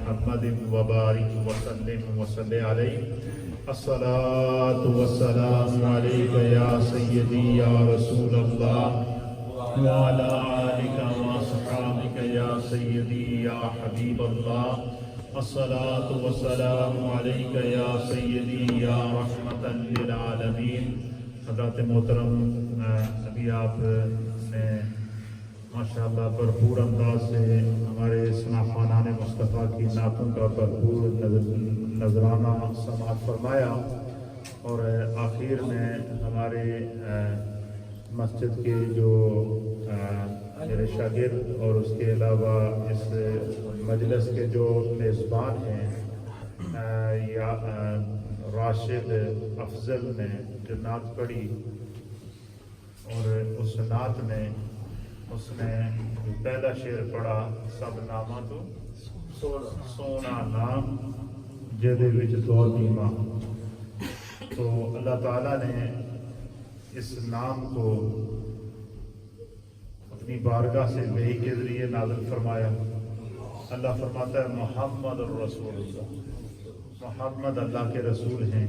محمد وبارک وسلم وصلی علیہ الصلاۃ والسلام علیک یا سیدی یا رسول اللہ وعلی آلک واصحابک یا سیدی یا حبیب اللہ الصلاۃ والسلام علیک یا سیدی یا رحمۃ للعالمین۔ حضرات محترم، ابھی آپ نے ماشاءاللہ بھرپور انداز سے ہمارے ثنا خوانان مصطفیٰ کی نعتوں کا بھرپور نذرانہ سماعت فرمایا، اور آخر میں ہمارے مسجد کے جو میرے شاگرد اور اس کے علاوہ اس مجلس کے جو میزبان ہیں یا راشد افضل نے جو نعت پڑھی، اور اس نعت میں اس نے پہلا شعر پڑھا، سب نامہ تو سونا نام جہدے وچ دو دیما۔ تو اللہ تعالیٰ نے اس نام کو اپنی بارگاہ سے وحی کے ذریعے نازل فرمایا۔ اللہ فرماتا ہے محمد الرسول اللہ، محمد اللہ کے رسول ہیں،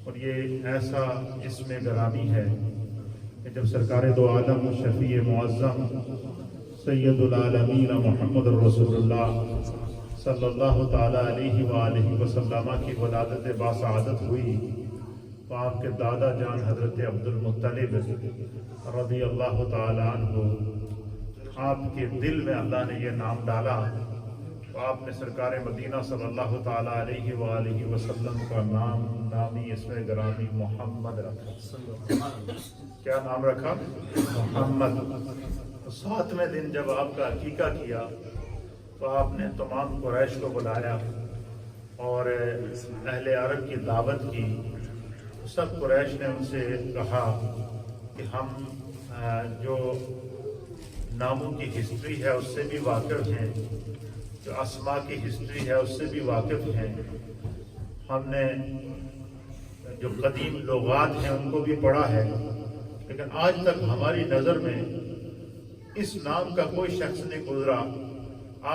اور یہ ایسا اسم گرامی ہے کہ جب سرکار دو عالم شفیع معظم سید العالمین محمد الرسول اللہ صلی اللہ تعالیٰ علیہ وآلہ وسلم کی ولادت باسعادت ہوئی، تو آپ کے دادا جان حضرت عبد المطلب رضی اللہ تعالیٰ عنہ، آپ کے دل میں اللہ نے یہ نام ڈالا، تو آپ نے سرکار مدینہ صلی اللہ تعالیٰ علیہ وآلہ وسلم کا نامی اسم گرامی محمد رکھا۔ کیا نام رکھا؟ محمد۔ 7ویں دن جب آپ کا عقیقہ کیا تو آپ نے تمام قریش کو بلایا اور اہل عرب کی دعوت کی۔ سب قریش نے ان سے کہا کہ ہم جو ناموں کی ہسٹری ہے اس سے بھی واقف ہیں، جو اسماء کی ہسٹری ہے اس سے بھی واقف ہیں، ہم نے جو قدیم لغات ہیں ان کو بھی پڑھا ہے، لیکن آج تک ہماری نظر میں اس نام کا کوئی شخص نہیں گزرا،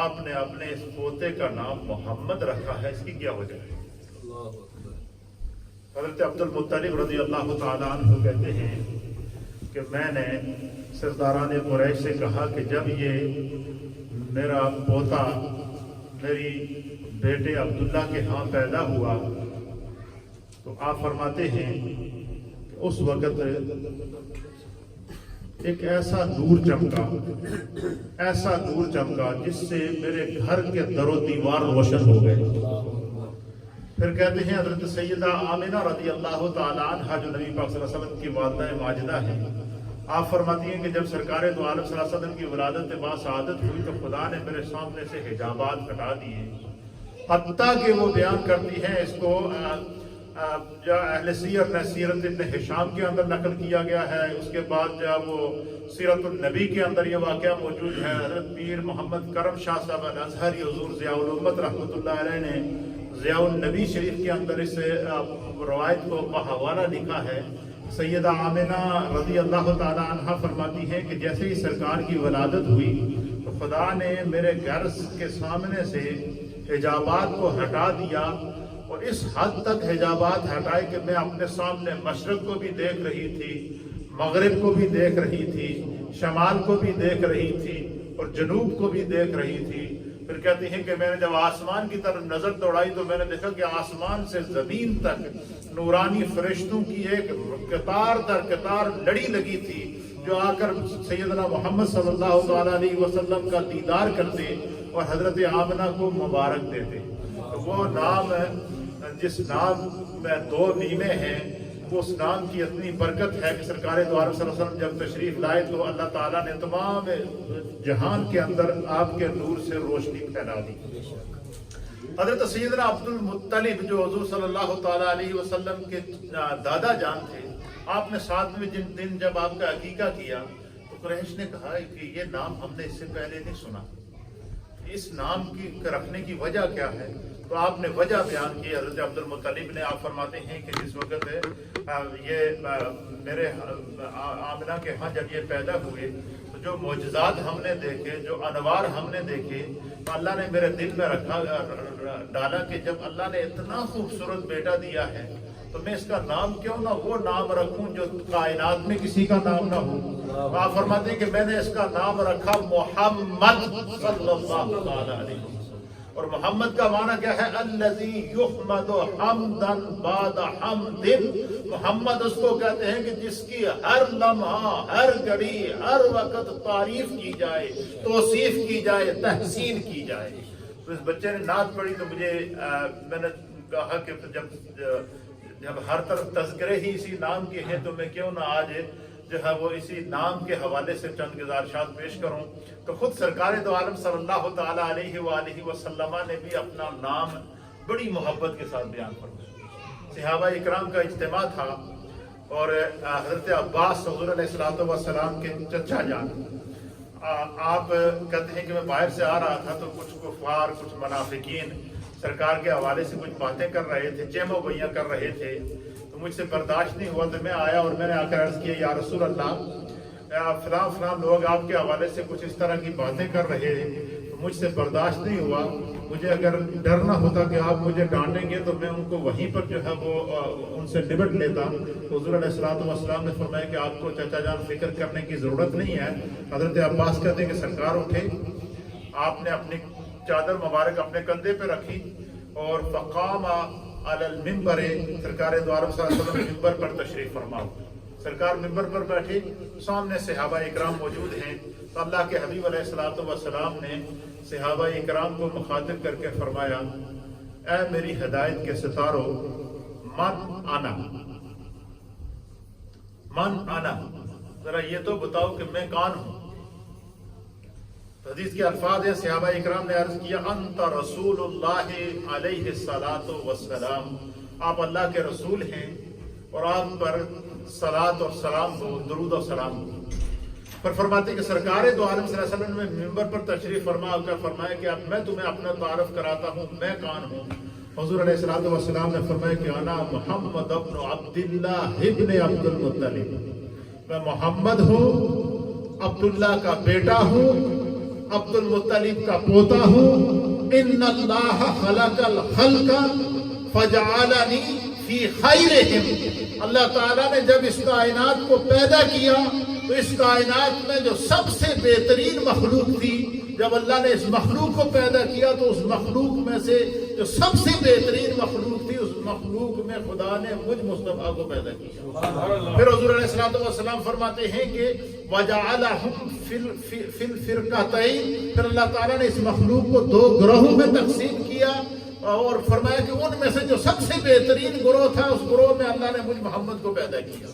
آپ نے اپنے اس پوتے کا نام محمد رکھا ہے، اس کی کیا وجہ ہے؟ حضرت عبد المطلب رضی اللہ تعالیٰ عنہ کہتے ہیں کہ میں نے سرداران قریش سے کہا کہ جب یہ میرا پوتا میری بیٹے عبداللہ کے ہاں پیدا ہوا تو آپ فرماتے ہیں کہ اس وقت ایک ایسا نور چمکا جس سے میرے گھر کے در و دیوار روشن ہو گئے۔ پھر کہتے ہیں حضرت سیدہ آمنہ رضی اللہ تعالیٰ عنہ جو نبی پاک صلی اللہ علیہ وسلم کی والدہ ماجدہ ہیں، آپ فرماتی ہیں کہ جب سرکار دو عالم صلی اللہ علیہ وسلم کی ولادت باسعادت ہوئی تو خدا نے میرے سامنے سے حجابات ہٹا دیے، حتیٰ کہ وہ بیان کرتی ہیں، اس کو جو اہل سیر نے سیرت ابن ہشام کے اندر نقل کیا گیا ہے، اس کے بعد جب وہ سیرت النبی کے اندر یہ واقعہ موجود ہے، حضرت پیر محمد کرم شاہ صاحب الازہری حضور ضیاء الامت رحمۃ اللہ علیہ نے ضیاء النبی شریف کے اندر اس روایت کو بحوالہ لکھا ہے۔ سیدہ آمنہ رضی اللہ تعالیٰ عنہ فرماتی ہیں کہ جیسے ہی سرکار کی ولادت ہوئی تو خدا نے میرے گھر کے سامنے سے حجابات کو ہٹا دیا، اور اس حد تک حجابات ہٹائے کہ میں اپنے سامنے مشرق کو بھی دیکھ رہی تھی، مغرب کو بھی دیکھ رہی تھی، شمال کو بھی دیکھ رہی تھی، اور جنوب کو بھی دیکھ رہی تھی۔ پھر کہتی ہیں کہ میں نے جب آسمان کی طرف نظر دوڑائی تو میں نے دیکھا کہ آسمان سے زمین تک نورانی فرشتوں کی ایک قطار در قطار لڑی لگی تھی، جو آ کر سیدنا محمد صلی اللہ علیہ وسلم کا دیدار کرتے اور حضرت آمنہ کو مبارک دیتے۔ وہ نام، جس نام میں 2 نیمے ہیں، اس نام کی اتنی برکت ہے کہ سرکار دو عالم صلی اللہ علیہ وسلم جب تشریف لائے تو اللہ تعالیٰ نے تمام جہان کے اندر آپ کے نور سے روشنی پھیلا دی۔ حضرت سیدنا عبد المطلب جو حضور صلی اللہ تعالیٰ علیہ وسلم کے دادا جان تھے، آپ نے 7ویں دن جب آپ کا عقیقہ کیا تو قریش نے کہا کہ یہ نام ہم نے اس سے پہلے نہیں سنا، اس نام کی رکھنے کی وجہ کیا ہے؟ تو آپ نے وجہ بیان کی۔ حضرت عبد المطلب نے، آپ فرماتے ہیں کہ جس وقت یہ میرے آمنہ کے ہاں جب یہ پیدا ہوئے تو جو معجزات ہم نے دیکھے، جو انوار ہم نے دیکھے، تو اللہ نے میرے دل میں ڈالا کہ جب اللہ نے اتنا خوبصورت بیٹا دیا ہے تو میں اس کا نام کیوں نہ وہ نام رکھوں جو کائنات میں کسی کا نام نہ ہو۔ آپ فرماتے ہیں کہ میں نے اس کا نام رکھا محمد صلی اللہ علیہ وسلم، اور محمد کا معنی کیا ہے؟ الذی یحمد حمدا بعد حمد، محمد اس کو کہتے ہیں کہ جس کی ہر لمحہ، ہر گھڑی، ہر وقت تعریف کی جائے، توصیف کی جائے، تحسین کی جائے۔ تو اس بچے نے نعت پڑھی تو مجھے میں نے کہا کہ جب ہر طرف تذکرے ہی اسی نام کے ہیں تو میں کیوں نہ آج جو ہے وہ اسی نام کے حوالے سے چند گزارشات پیش کروں۔ تو خود سرکار دو عالم صلی اللہ تعالیٰ علیہ وآلہ وسلم نے بھی اپنا نام بڑی محبت کے ساتھ بیان فرمایا۔ صحابہ اکرام کا اجتماع تھا اور حضرت عباس حضور علیہ السلام کے چچا جان، آپ کہتے ہیں کہ میں باہر سے آ رہا تھا تو کچھ کفار، کچھ منافقین سرکار کے حوالے سے کچھ باتیں کر رہے تھے، چیمو بیاں کر رہے تھے، تو مجھ سے برداشت نہیں ہوا تو میں آیا اور میں نے آ کر عرض کیا یا رسول اللہ فلاں فلاں لوگ آپ کے حوالے سے کچھ اس طرح کی باتیں کر رہے ہیں، تو مجھ سے برداشت نہیں ہوا، مجھے اگر ڈر نہ ہوتا کہ آپ مجھے ڈانٹیں گے تو میں ان کو وہیں پر جو ہے وہ ان سے نبٹ لیتا۔ حضور علیہ السلام نے فرمایا کہ آپ کو چچا جان فکر کرنے کی ضرورت نہیں ہے۔ حضرت عباس کہتے ہیں کہ سرکار اٹھے، آپ نے اپنی چادر مبارک اپنے کندھے پہ رکھی اور فقام علی المنبر، سرکار دو عالم صلی اللہ علیہ وسلم منبر پر تشریف فرما، سرکار منبر پر بیٹھے، سامنے صحابہ اکرام موجود ہیں، تو اللہ کے حبیب علیہ السلام نے صحابہ اکرام کو مخاطب کر کے فرمایا اے میری ہدایت کے ستاروں، من انا، ذرا یہ تو بتاؤ کہ میں کون ہوں۔ حدیث کے الفاظ ہیں، صحابہ اکرام نے عرض کیا انت رسول اللہ علیہ الصلاۃ والسلام، آپ اللہ کے رسول ہیں اور آپ پر صلاۃ اور سلام ہو، درود اور سلام ہو۔ پر فرماتے ہیں کہ سرکار دو عالم صلی اللہ علیہ وسلم نے منبر پر تشریف فرمایا کہ اب میں تمہیں اپنا تعارف کراتا ہوں میں کون ہوں۔ حضور علیہ السلام نے فرمایا کہ انا محمد ابن عبداللہ ابن عبد المطلب، میں محمد ہوں، عبداللہ کا بیٹا ہوں، عبد المطلب کا پوتا ہوں۔ ان اللہ خلق الخلق فجعلنی فی خیرہم، اللہ تعالیٰ نے جب اس کائنات کو پیدا کیا تو اس کائنات میں جو سب سے بہترین مخلوق تھی، جب اللہ نے اس مخلوق کو پیدا کیا تو اس مخلوق میں سے جو سب سے بہترین مخلوق تھی، اس مخلوق میں خدا نے مجھ مصطفیٰ کو پیدا کیا۔ پھر حضور علیہ السلام فرماتے ہیں کہ وَجَعَلَهُمْ فِي الْفِرْقَتَيْنِ، پھر اللہ تعالیٰ نے اس مخلوق کو دو گروہوں میں تقسیم کیا اور فرمایا کہ ان میں سے جو سب سے بہترین گروہ تھا اس گروہ میں اللہ نے مجھ محمد کو پیدا کیا۔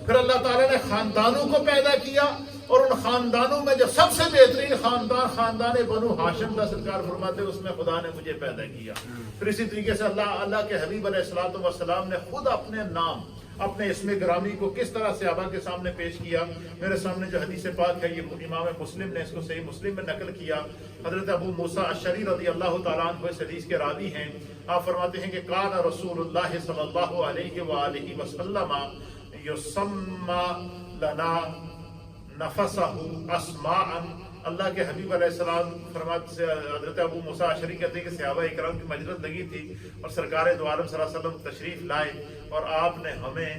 پھر اللہ تعالیٰ نے خاندانوں کو پیدا کیا اور ان خاندانوں میں جو سب سے بہترین خاندان بنو ہاشم کا سرکار فرماتے اس میں خدا نے مجھے پیدا کیا۔ پھر اسی طریقے سے اللہ کے حبیب علیہ السلام نے خود اپنے نام، اپنے اسم گرامی کو کس طرح صحابہ کے سامنے پیش کیا۔ میرے سامنے جو حدیث پاک ہے یہ امام مسلم نے اس کو صحیح مسلم میں نقل کیا۔ حضرت ابو موسیٰ اشعری رضی اللہ تعالیٰ عنہ اس حدیث کے راوی ہیں، آپ فرماتے ہیں کہ کان رسول اللہ صلی اللہ علیہ وآلہ وسلم یسمى لنا نفسہ اسماء، اللہ کے حبیب علیہ السلام فرماتے سے حضرت ابو موسیٰ اشعری کہتے ہیں کہ صحابہ اکرام کی مجلس لگی تھی اور سرکار دو عالم صلی اللہ علیہ وسلم تشریف لائے اور آپ نے ہمیں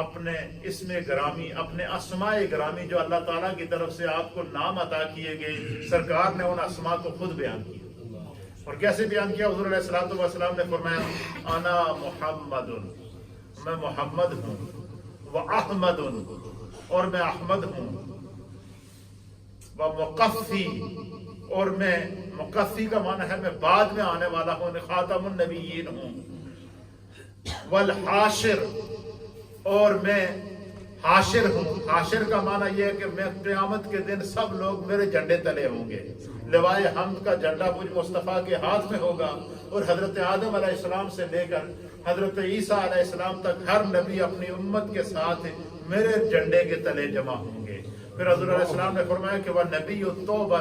اپنے اسم گرامی، اپنے اسماء گرامی جو اللہ تعالیٰ کی طرف سے آپ کو نام عطا کیے گئے، سرکار نے ان اسماء کو خود بیان کیا۔ اور کیسے بیان کیا؟ حضور علیہ السلام نے فرمایا انا محمد، میں محمد ہوں، وَأَحْمَدٌ، اور میں احمد ہوں، وَمُقَفِّي، اور میں مقفی کا معنی ہے میں بعد میں آنے والا ہوں، خاتم النبیین ہوں، وَالْحَاشِرُ، اور میں حاشر ہوں۔ حاشر کا معنی یہ ہے کہ میں قیامت کے دن سب لوگ میرے جھنڈے تلے ہوں گے، لوائے حمد کا جھنڈا مجھ مصطفیٰ کے ہاتھ میں ہوگا اور حضرت آدم علیہ السلام سے لے کر حضرت عیسیٰ علیہ السلام تک ہر نبی اپنی امت کے ساتھ میرے جھنڈے کے تلے جمع ہوں گے۔ پھر حضور علیہ السلام نے فرمایا کہ وہ نبی التوبہ،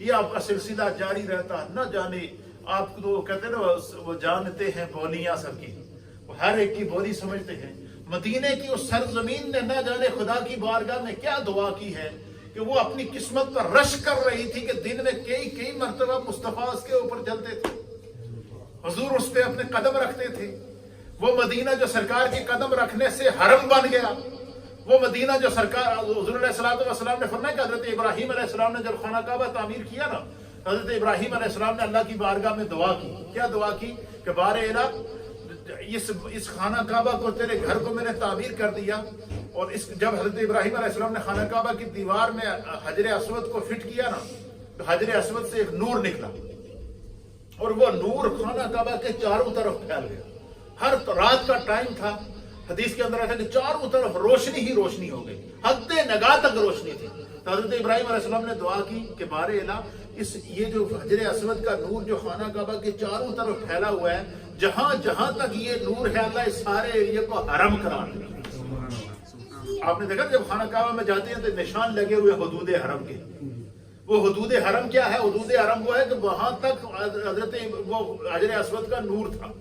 یہ آپ کا سلسلہ جاری رہتا، نہ جانے آپ کو کہتے ہیں نا وہ جانتے ہیں بولیاں سب کی، وہ ہر ایک کی بولی سمجھتے ہیں۔ مدینے کی اس سرزمین نے نہ جانے خدا کی بارگاہ میں کیا دعا کی ہے کہ وہ اپنی قسمت پر رش کر رہی تھی کہ دن میں کئی مرتبہ مصطفیٰ اس کے اوپر چلتے تھے، حضور اس پہ اپنے قدم رکھتے تھے۔ وہ مدینہ جو سرکار کے قدم رکھنے سے حرم بن گیا، وہ مدینہ جو سرکار حضور علیہ السلام نے فرمایا کہ حضرت ابراہیم علیہ السلام نے جب خانہ کعبہ تعمیر کیا نا، حضرت ابراہیم علیہ السلام نے اللہ کی بارگاہ میں دعا کی۔ کیا دعا کی کہ بار الہ اس خانہ کعبہ کو، تیرے گھر کو میں نے تعمیر کر دیا، اور جب حضرت ابراہیم علیہ السلام نے خانہ کعبہ کی دیوار میں حجر اسود کو فٹ کیا نا، تو حجر اسود سے ایک نور نکلا، اور وہ نور خانہ کعبہ کے چاروں طرف پھیل گیا۔ ہر رات کا ٹائم تھا، حدیث کے اندر آتا ہے کہ چاروں طرف روشنی ہی روشنی ہو گئی، حد نگاہ تک روشنی تھی۔ تو حضرت ابراہیم علیہ السلام نے دعا کی کہ بار الہ یہ جو حجر اسود کا نور جو خانہ کعبہ کے چاروں طرف پھیلا ہوا ہے، جہاں جہاں تک یہ نور ہے اللہ اس سارے ایریے کو حرم قرار دے۔ آپ نے دیکھا جب خانہ کعبہ میں جاتے ہیں تو نشان لگے ہوئے حدود حرم کے۔ وہ حدود حرم کیا ہے؟ حدود حرم وہ ہے کہ وہاں تک حضرت وہ حجر اسود کا نور تھا۔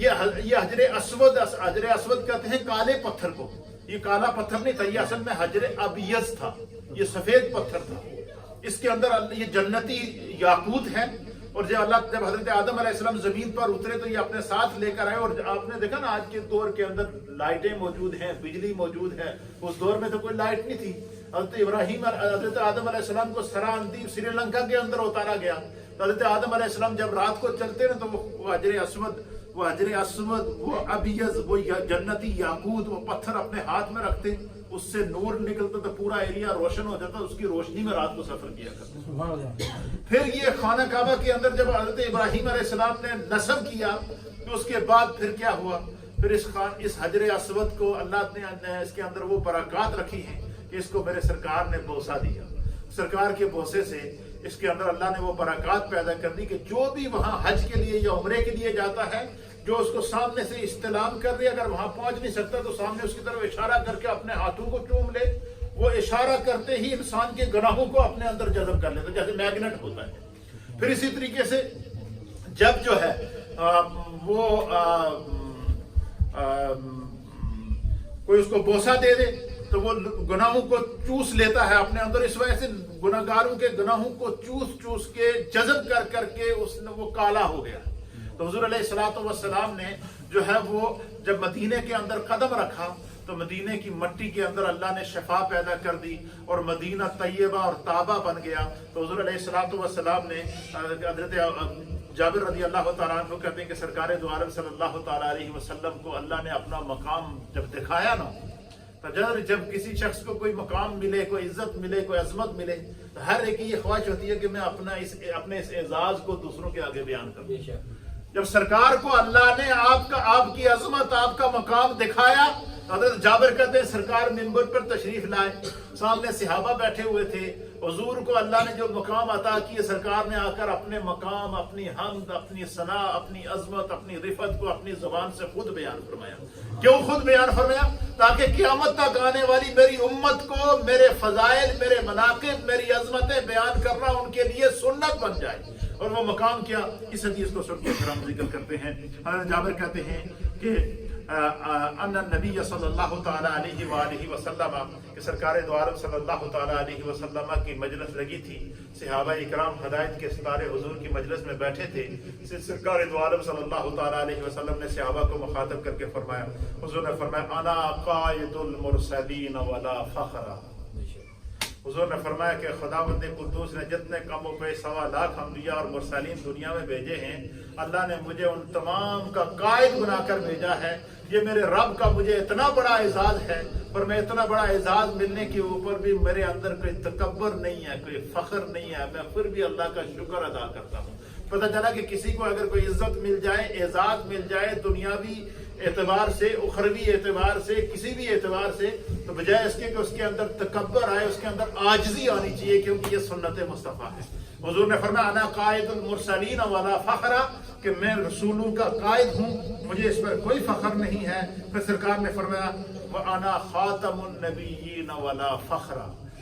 یہ حجر اسود کہتے ہیں کالے پتھر کو، یہ کالا پتھر نہیں تھا، یہ اصل میں حجر ابیض تھا، یہ سفید پتھر تھا۔ اس کے اندر یہ جنتی یاقوت ہے، اور جب حضرت آدم علیہ السلام زمین پر اترے تو یہ اپنے ساتھ لے کر آئے۔ اور آپ نے دیکھا نا آج کے دور کے اندر لائٹیں موجود ہیں، بجلی موجود ہے، اس دور میں تو کوئی لائٹ نہیں تھی۔ حضرت آدم علیہ السلام کو سراندیپ سری لنکا کے اندر اتارا گیا۔ حضرت آدم علیہ السلام جب رات کو چلتے نا تو وہ حجر اسود وہ ابیض وہ جنتی یاقوت وہ پتھر اپنے ہاتھ میں رکھتے، اس سے نور نکلتا تو پورا ایریا روشن ہو جاتا، اس کی روشنی میں رات کو سفر کیا کرتا۔ پھر یہ خانہ کعبہ کے اندر جب حضرت ابراہیم علیہ السلام نے نصب کیا تو اس کے بعد پھر کیا ہوا؟ پھر اس حجر اسود کو اللہ نے اس کے اندر وہ برکات رکھی ہیں کہ اس کو میرے سرکار نے بوسہ دیا۔ سرکار کے بوسے سے اس کے اندر اللہ نے وہ برکات پیدا کر دی کہ جو بھی وہاں حج کے لیے یا عمرے کے لیے جاتا ہے، جو اس کو سامنے سے استلام کر دے، اگر وہاں پہنچ نہیں سکتا تو سامنے اس کی طرف اشارہ کر کے اپنے ہاتھوں کو چوم لے، وہ اشارہ کرتے ہی انسان کے گناہوں کو اپنے اندر جذب کر لیتا، جیسے میگنیٹ ہوتا ہے۔ پھر اسی طریقے سے جب جو ہے وہ کوئی اس کو بوسہ دے دے تو وہ گناہوں کو چوس لیتا ہے اپنے اندر، اس وجہ سے گناہگاروں کے گناہوں کو چوس کے جذب کر کے وہ کالا ہو گیا۔ تو حضور علیہ السلام نے جو ہے وہ جب مدینے کے اندر قدم رکھا تو مدینے کی مٹی کے اندر اللہ نے شفا پیدا کر دی اور مدینہ طیبہ اور طابہ بن گیا۔ تو حضور علیہ السلام نے حضرت جابر رضی اللہ تعالیٰ عنہ کہتے ہیں کہ سرکار دو عالم صلی اللہ تعالیٰ علیہ وسلم کو اللہ نے اپنا مقام جب دکھایا نا، تو جب کسی شخص کو کوئی مقام ملے، کوئی عزت ملے، کوئی عظمت ملے، تو ہر ایک کی یہ خواہش ہوتی ہے کہ میں اپنے اس اعزاز کو دوسروں کے آگے بیان کروں۔ جب سرکار کو اللہ نے آپ کی عظمت، آپ کا مقام دکھایا، حضرت جابر کہتے ہیں سرکار منبر پر تشریف لائے، سامنے صحابہ بیٹھے ہوئے تھے، حضور کو اللہ نے جو مقام عطا کیے، سرکار نے آ کر اپنے مقام، اپنی حمد، اپنی ثنا، اپنی عظمت، اپنی رفعت کو اپنی زبان سے خود بیان فرمایا۔ کیوں خود بیان فرمایا؟ تاکہ قیامت تک آنے والی میری امت کو میرے فضائل، میرے مناقب، میری عظمتیں بیان کرنا ان کے لیے سنت بن جائے۔ اور وہ مقام کیا؟ اس حدیث کو سن کے ہم ذکر کرتے ہیں۔ حضرت جابر کہتے ہیں کہ ان النبی صلی اللہ تعالیٰ علیہ وآلہ وسلم کہ سرکار دو عالم صلی اللہ تعالیٰ علیہ وسلم کی مجلس لگی تھی، صحابہ اکرام ہدایت کے ستارے حضور کی مجلس میں بیٹھے تھے۔ سرکار دو عالم صلی اللہ تعالیٰ علیہ وسلم نے صحابہ کو مخاطب کر کے فرمایا، حضور نے فرمایا انا قائد المرسلین ولا فخر۔ حضور نے فرمایا کہ خداوند قدوس نے جتنے کم و بیش 1.25 لاکھ انبیاء اور مرسلین دنیا میں بھیجے ہیں، اللہ نے مجھے ان تمام کا قائد بنا کر بھیجا ہے۔ یہ میرے رب کا مجھے اتنا بڑا اعزاز ہے، پر میں اتنا بڑا اعزاز ملنے کے اوپر بھی میرے اندر کوئی تکبر نہیں ہے، کوئی فخر نہیں ہے، میں پھر بھی اللہ کا شکر ادا کرتا ہوں۔ پتہ چلا کہ کسی کو اگر کوئی عزت مل جائے، اعزاز مل جائے، دنیاوی اعتبار سے، اخروی اعتبار سے، کسی بھی اعتبار سے، تو بجائے اس کے کہ اس کے اندر تکبر آئے، اس کے اندر عاجزی آنی چاہیے، کیونکہ یہ سنت مصطفیٰ ہے۔ حضور نے فرمایا انا قائد المرسلین ولا فخر، کہ میں رسولوں کا قائد ہوں، مجھے اس پر کوئی فخر نہیں ہے۔ پھر سرکار نے فرمایا وانا خاتم النبیین ولا فخر،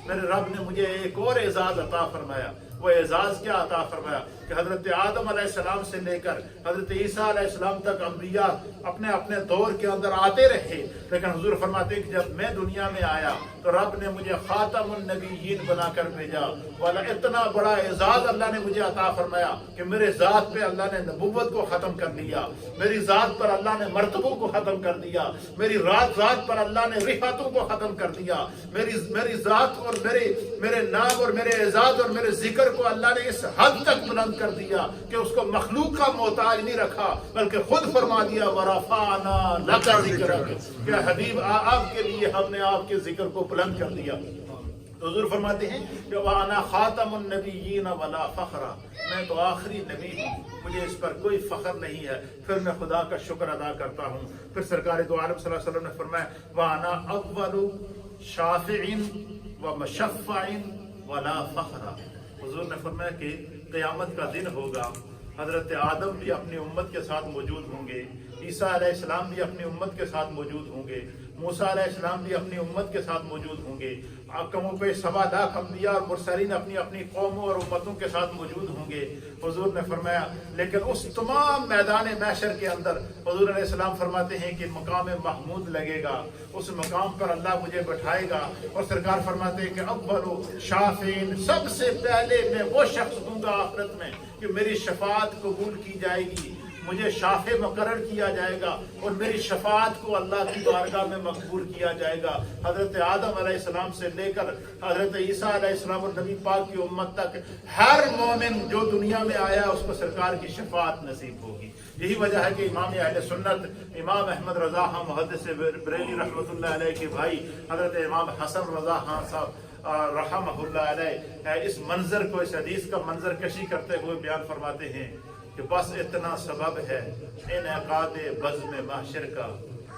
میرے رب نے مجھے ایک اور اعزاز عطا فرمایا، وہ اعزاز کیا عطا فرمایا کہ حضرت آدم علیہ السلام سے لے کر حضرت عیسیٰ علیہ السلام تک انبیاء اپنے اپنے دور کے اندر آتے رہے، لیکن حضور فرماتے ہیں کہ جب میں دنیا میں آیا تو رب نے مجھے خاتم النبیین بنا کر بھیجا، والا اتنا بڑا اعزاز اللہ نے مجھے عطا فرمایا کہ میرے ذات پہ اللہ نے نبوت کو ختم کر دیا، میری ذات پر اللہ نے مرتبوں کو ختم کر دیا، میری ذات پر اللہ نے رفعتوں کو ختم کر دیا، میری ذات اور میرے نام اور میرے اعزاز اور میرے ذکر کو اللہ نے اس حد تک بلند کر دیا کہ اس کو مخلوق کا محتاج نہیں رکھا، بلکہ خود فرما دیا وَرَفَعْنَا لَكَ ذِكْرَكَ کہ حبیب آپ کے لیے ہم نے آپ کے ذکر کو بلند کر دیا۔ تو حضور فرماتے ہیں کہ وَأَنَا خَاتَمُ النَّبِيِّينَ وَلَا فَخْرَ، میں تو آخری نبی ہوں، مجھے اس پر کوئی فخر نہیں ہے۔ پھر میں خدا کا شکر ادا کرتا ہوں۔ پھر سرکار دو عالم صلی اللہ علیہ وسلم نے فرمایا وَأَنَا أَوَّلُ شَافِعٍ وَمُشَفَّعٍ وَلَا فَخْرَ، حضور نے فرمایا کہ قیامت کا دن ہوگا، حضرت آدم بھی اپنی امت کے ساتھ موجود ہوں گے، عیسیٰ علیہ السلام بھی اپنی امت کے ساتھ موجود ہوں گے، موسیٰ علیہ السلام بھی اپنی امت کے ساتھ موجود ہوں گے، کموں پہ 7 لاکھ انبیاء اور مرسلین اپنی اپنی قوموں اور امتوں کے ساتھ موجود ہوں گے۔ حضور نے فرمایا لیکن اس تمام میدان محشر کے اندر حضور علیہ السلام فرماتے ہیں کہ مقام محمود لگے گا، اس مقام پر اللہ مجھے بٹھائے گا، اور سرکار فرماتے ہیں کہ اول شافعین، سب سے پہلے میں وہ شخص ہوں گا آخرت میں کہ میری شفاعت قبول کی جائے گی، مجھے شافع مقرر کیا جائے گا اور میری شفاعت کو اللہ کی بارگاہ میں مقبول کیا جائے گا۔ حضرت آدم علیہ السلام سے لے کر حضرت عیسیٰ علیہ السلام اور نبی پاک کی امت تک ہر مومن جو دنیا میں آیا اس کو سرکار کی شفاعت نصیب ہوگی۔ یہی وجہ ہے کہ امام اہل سنت امام احمد رضا خان محدث بریلی رحمۃ اللہ علیہ کے بھائی حضرت امام حسن رضا خان صاحب رحمہ اللہ علیہ اس منظر کو، اس حدیث کا منظر کشی کرتے ہوئے بیان فرماتے ہیں کہ بس اتنا سبب ہے انعقاد بزم محشر کا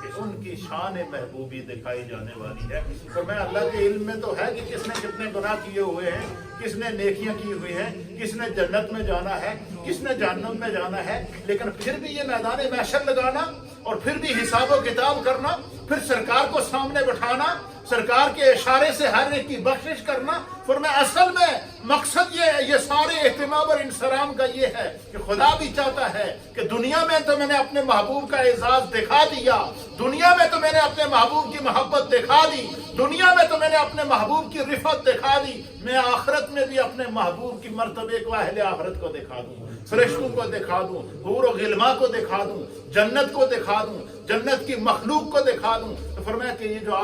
کہ ان کی شان محبوبی دکھائی جانے والی ہے۔ تو میں اللہ کے علم میں تو ہے کہ کس نے کتنے گناہ کیے ہوئے ہیں، کس نے نیکیاں کی ہوئی ہیں، کس نے جنت میں جانا ہے، کس نے جہنم میں جانا ہے، لیکن پھر بھی یہ میدان محشر لگانا اور پھر بھی حساب و کتاب کرنا، پھر سرکار کو سامنے بٹھانا، سرکار کے اشارے سے ہر ایک کی بخشش کرنا، فرمایا اصل میں مقصد یہ سارے اہتمام اور انصرام کا یہ ہے کہ خدا بھی چاہتا ہے کہ دنیا میں تو میں نے اپنے محبوب کا اعزاز دکھا دیا، دنیا میں تو میں نے اپنے محبوب کی محبت دکھا دی، دنیا میں تو میں نے اپنے محبوب کی رفعت دکھا دی، میں آخرت میں بھی اپنے محبوب کی مرتبے کو اہل آخرت کو دکھا دوں، فرشتوں کو دکھا دوں، حور و غلما کو دکھا دوں، جنت کو دکھا دوں، جنت کی مخلوق کو دکھا دوں۔ تو فرمایا کہ یہ جو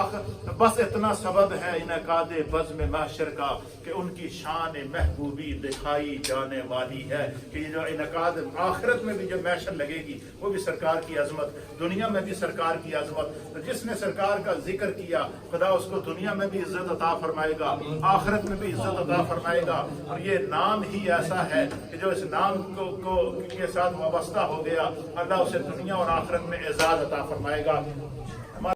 بس اتنا سبب ہے انعقاد بزم محشر کا کہ ان کی شان محبوبی دکھائی جانے والی ہے، کہ یہ جو انعقاد آخرت میں بھی جو محشر لگے گی وہ بھی سرکار کی عظمت، دنیا میں بھی سرکار کی عظمت۔ جس نے سرکار کا ذکر کیا خدا اس کو دنیا میں بھی عزت عطا فرمائے گا، آخرت میں بھی عزت عطا فرمائے گا، اور یہ نام ہی ایسا ہے کہ جو اس نام کو کے ساتھ وابستہ ہو گیا اللہ اسے دنیا اور آخرت میں اعزاز عطا فرمائے گا۔